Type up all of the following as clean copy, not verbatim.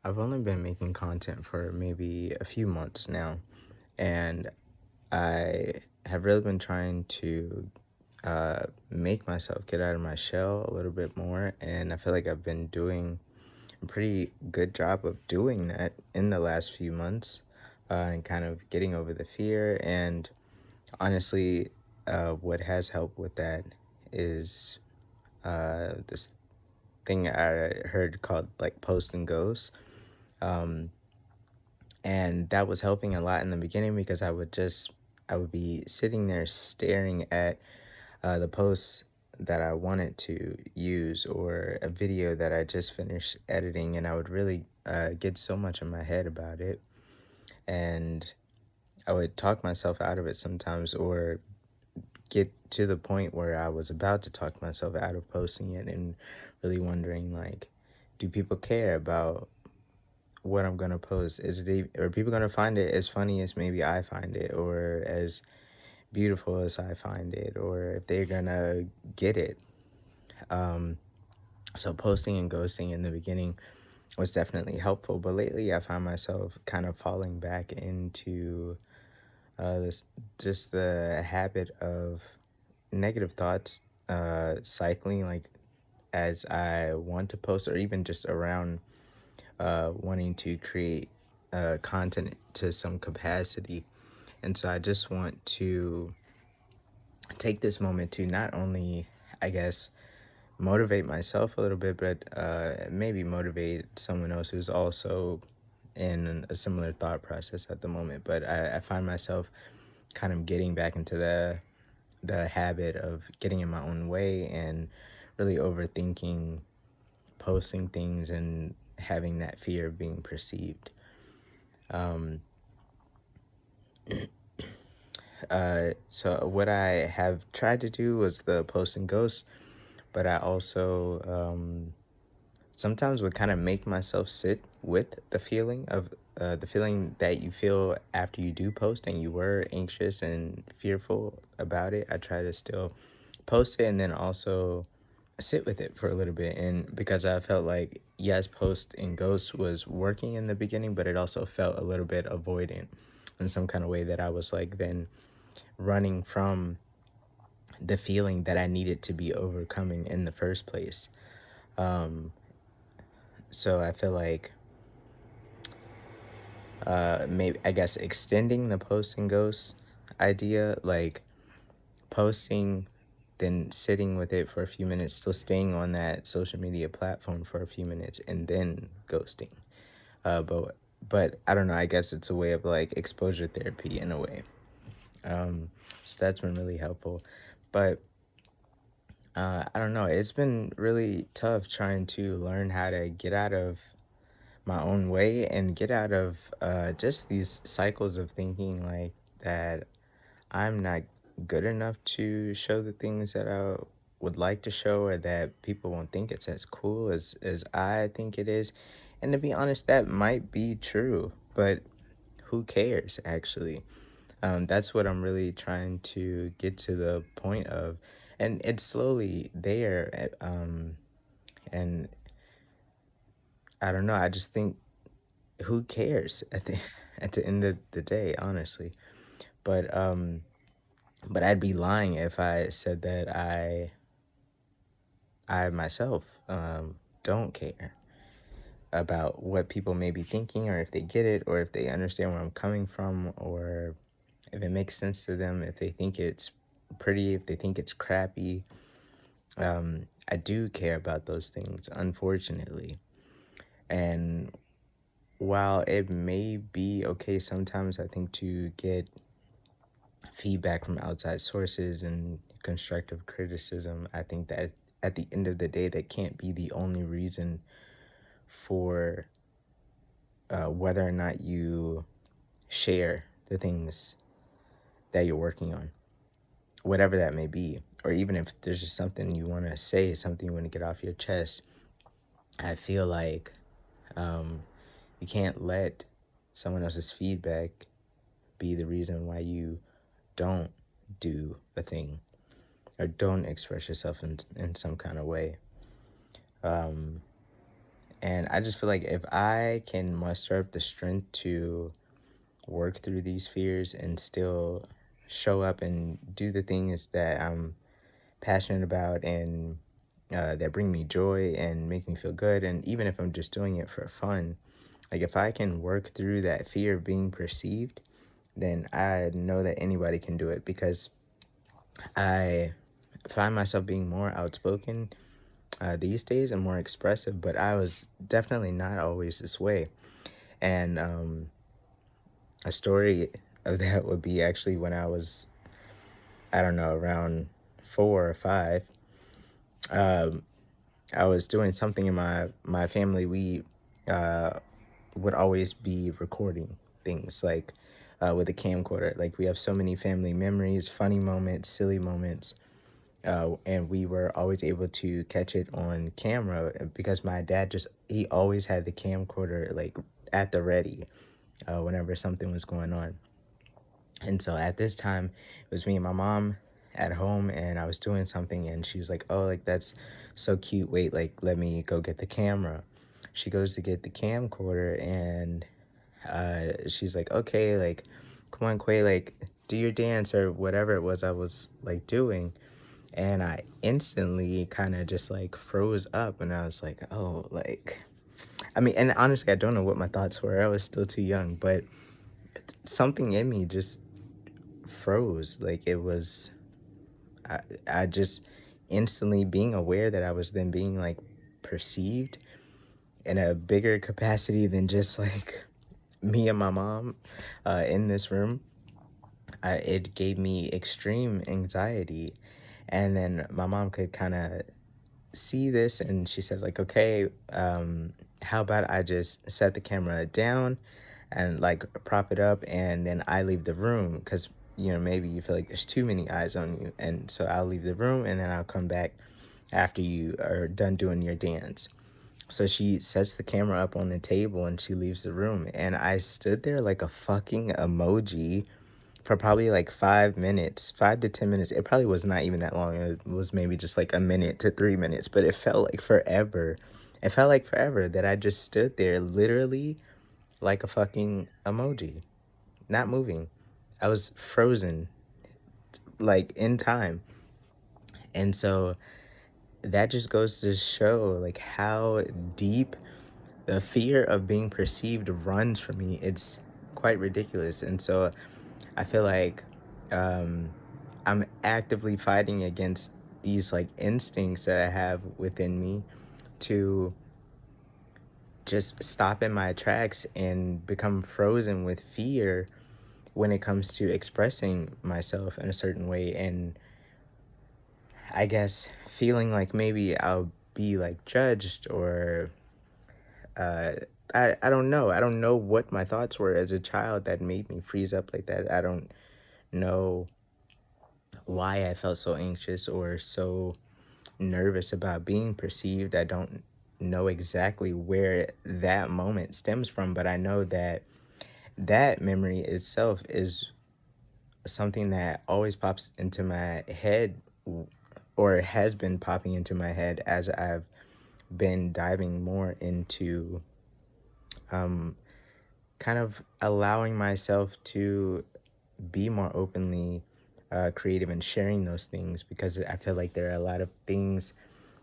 I've only been making content for maybe a few months now, and I have really been trying to make myself get out of my shell a little bit more, and I feel like I've been doing a pretty good job of doing that in the last few months, and kind of getting over the fear. And honestly, what has helped with that is this thing I heard called like post and ghost. Um, and that was helping a lot in the beginning because I would be sitting there staring at the posts that I wanted to use or a video that I just finished editing, and I would really get so much in my head about it, and I would talk myself out of it sometimes, or get to the point where I was about to talk myself out of posting it, and really wondering like, do people care about what I'm gonna post? Are people gonna find it as funny as maybe I find it, or as beautiful as I find it, or if they're gonna get it? Um, so posting and ghosting in the beginning was definitely helpful, but lately I find myself kind of falling back into this just the habit of negative thoughts cycling, like as I want to post, or even just around wanting to create content to some capacity. And so I just want to take this moment to not only, I guess, motivate myself a little bit, but maybe motivate someone else who's also in a similar thought process at the moment. But I find myself kind of getting back into the habit of getting in my own way and really overthinking posting things and having that fear of being perceived. Um, so what I have tried to do was the post and ghost, but I also sometimes would kind of make myself sit with the feeling that you feel after you do post and you were anxious and fearful about it. I try to still post it and then also sit with it for a little bit. And because I felt like, yes, post and ghost was working in the beginning, but it also felt a little bit avoidant in some kind of way, that I was like then running from the feeling that I needed to be overcoming in the first place. Um, so I feel like maybe, I guess, extending the post and ghost idea, like posting, then sitting with it for a few minutes, still staying on that social media platform for a few minutes, and then ghosting. But I don't know, I guess it's a way of like exposure therapy in a way. So that's been really helpful. But I don't know, it's been really tough trying to learn how to get out of my own way and get out of just these cycles of thinking like that I'm not good enough to show the things that I would like to show, or that people won't think it's as cool as I think it is. And to be honest, that might be true, but who cares actually? That's what I'm really trying to get to the point of, and it's slowly there. And I don't know. I just think, who cares at the at the end of the day, honestly. But I'd be lying if I said that I myself don't care about what people may be thinking, or if they get it, or if they understand where I'm coming from, or if it makes sense to them, if they think it's pretty, if they think it's crappy. I do care about those things, unfortunately. And while it may be okay sometimes, I think, to get feedback from outside sources and constructive criticism, I think that at the end of the day, that can't be the only reason for whether or not you share the things that you're working on, whatever that may be. Or even if there's just something you want to say, something you want to get off your chest, I feel like um, you can't let someone else's feedback be the reason why you don't do a thing, or don't express yourself in some kind of way. Um, And I just feel like if I can muster up the strength to work through these fears and still show up and do the things that I'm passionate about and that bring me joy and make me feel good, and even if I'm just doing it for fun, like if I can work through that fear of being perceived, then I know that anybody can do it because I find myself being more outspoken these days and more expressive, but I was definitely not always this way. And a story of that would be actually when I was, I don't know, around 4 or 5. Um, I was doing something in my family. We uh, would always be recording things like with a camcorder. Like we have so many family memories, funny moments, silly moments, and we were always able to catch it on camera because my dad just he always had the camcorder like at the ready whenever something was going on. And so at this time, it was me and my mom at home, and I was doing something, and she was like, "Oh, like that's so cute. Wait, like let me go get the camera." She goes to get the camcorder, and she's like, "Okay, like come on, Quay, like do your dance or whatever it was I was like doing." And I instantly kind of just like froze up, and I was like, "Oh, like." I mean, and honestly, I don't know what my thoughts were. I was still too young, but something in me just froze. Like it was I I just instantly being aware that I was then being like perceived in a bigger capacity than just like me and my mom in this room. It gave me extreme anxiety, and then my mom could kind of see this, and she said like, okay, how about I just set the camera down and like prop it up, and then I leave the room because maybe you feel like there's too many eyes on you, and so I'll leave the room and then I'll come back after you are done doing your dance. So she sets the camera up on the table and she leaves the room, and I stood there like a fucking emoji for probably like 5 minutes, 5 to 10 minutes. It probably was not even that long. It was maybe just like a minute to 3 minutes, but it felt like forever. It felt like forever that I just stood there literally like a fucking emoji, not moving. I was frozen, like in time. And so that just goes to show like how deep the fear of being perceived runs for me. It's quite ridiculous. And so I feel like um, I'm actively fighting against these like instincts that I have within me to just stop in my tracks and become frozen with fear when it comes to expressing myself in a certain way. And I guess feeling like maybe I'll be like judged or uh, I don't know. I don't know what my thoughts were as a child that made me freeze up like that. I don't know why I felt so anxious or so nervous about being perceived. I don't know exactly where that moment stems from, but I know that that memory itself is something that always pops into my head or has been popping into my head as I've been diving more into um, kind of allowing myself to be more openly creative and sharing those things, because I feel like there are a lot of things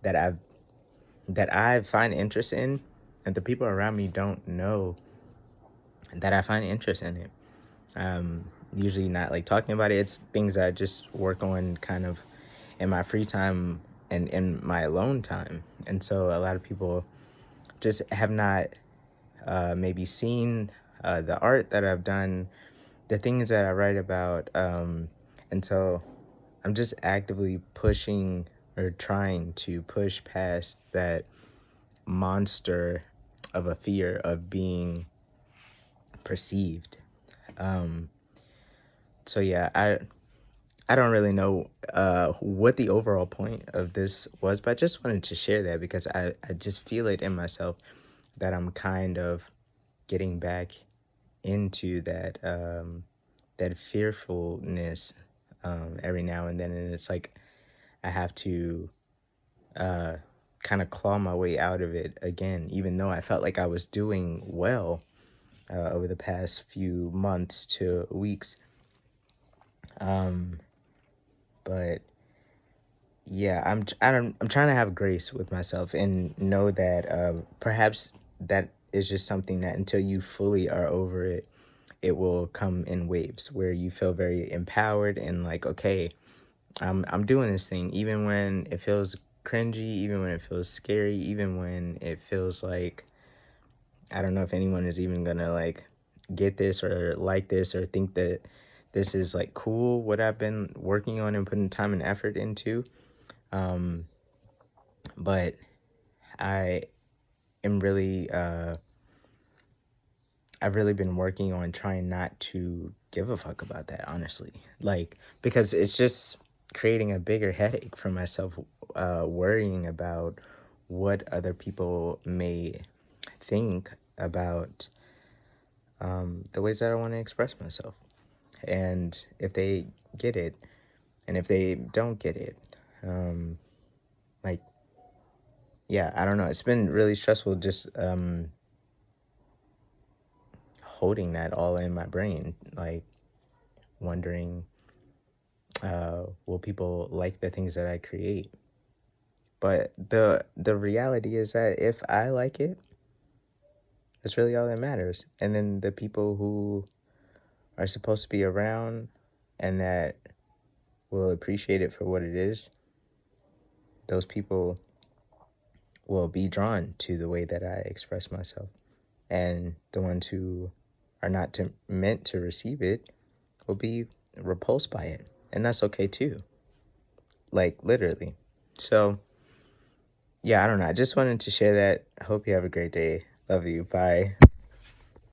that I find interest in, and the people around me don't know that I find interest in it. Usually not like talking about it. It's things I just work on kind of in my free time and in my alone time. And so a lot of people just have not maybe seen the art that I've done, the things that I write about. And so I'm just actively pushing or trying to push past that monster of a fear of being perceived. Um, so yeah, I don't really know what the overall point of this was, but I just wanted to share that because I just feel it in myself that I'm kind of getting back into that fearfulness every now and then, and it's like I have to kind of claw my way out of it again, even though I felt like I was doing well over the past few months to weeks. Um, but yeah, I'm trying to have grace with myself and know that perhaps that is just something that until you fully are over it, it will come in waves where you feel very empowered and like, okay, I'm doing this thing even when it feels cringy, even when it feels scary, even when it feels like I don't know if anyone is even gonna like get this or like this or think that this is like cool what I've been working on and putting time and effort into. Um, but I am really I've really been working on trying not to give a fuck about that, honestly. Like, because it's just creating a bigger headache for myself, worrying about what other people may think about the ways that I want to express myself. And if they get it, and if they don't get it, um, like, yeah, I don't know. It's been really stressful just holding that all in my brain, like wondering, will people like the things that I create? But the reality is that if I like it, that's really all that matters. And then the people who are supposed to be around and that will appreciate it for what it is, those people will be drawn to the way that I express myself. And the ones who are not meant to receive it will be repulsed by it. And that's okay too. Like literally. So, yeah, I don't know. I just wanted to share that. I hope you have a great day. Love you. Bye.